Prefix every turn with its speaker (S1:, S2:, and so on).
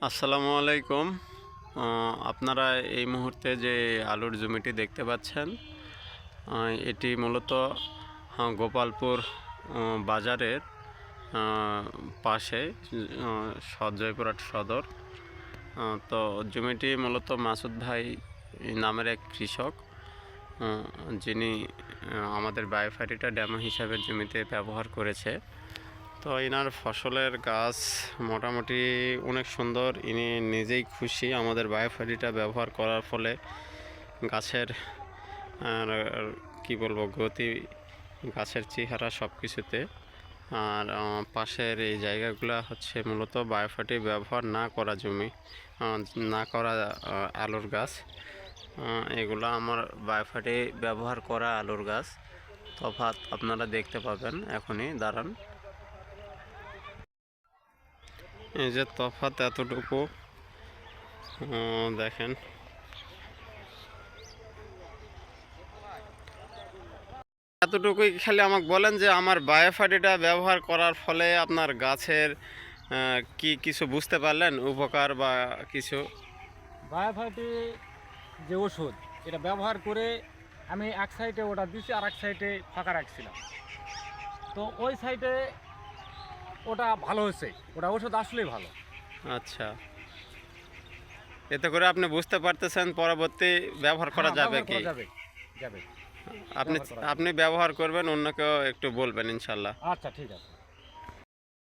S1: আসসালামু আলাইকুম। আপনারা এই মুহূর্তে যে আলুর জমিটি দেখতে পাচ্ছেন, এটি মূলত গোপালপুর বাজারের আ পাশে জয়পুরহাট সদর। তো জমিটি মূলত মাসুদ ভাই নামের এক কৃষক, আ যিনি আমাদের বায়োফাইটিটা ডেমো হিসাবে জমিতে ব্যবহার করেছে। তো এনার ফসলের গাছ মোটামুটি অনেক সুন্দর। ইনি নিজেই খুশি আমাদের বায়োফাইটিটা ব্যবহার করার ফলে গাছের আর কি বলবো গতি, গাছের চেহারা সব কিছুতে। আর পাশের এই জায়গাগুলো হচ্ছে মূলত বায়োফাইটি ব্যবহার না করা জমি, না করা আলুর গাছ। এগুলো আমার বায়োফাইটি ব্যবহার করা আলুর গাছ। তফাৎ আপনারা দেখতে পাবেন এখনই, দাঁড়ান। এই যে তফাৎ এতটুকু, দেখেন। এতটুকুই খালি আমাকে বলেন যে আমার বায়োফাইটিটা ব্যবহার করার ফলে আপনার গাছের কি কিছু বুঝতে পারলেন, উপকার বা কিছু?
S2: বায়োফাইটি যে ওষুধ, এটা ব্যবহার করে আমি এক সাইডে ওটা দিছি, আর এক সাইডে ফাঁকা রাখছিলাম। তো ওই সাইডে ওটা ভালো হয়েছে, ওটা ওষুধ আসলেই ভালো।
S1: আচ্ছা, এতে করে আপনি বুঝতে পারতেছেন পরবর্তী ব্যবহার করা যাবে কি?
S2: যাবে যাবে
S1: আপনি আপনি ব্যবহার করবেন, অন্যকেও একটু বলবেন ইনশাল্লাহ।
S2: আচ্ছা, ঠিক আছে।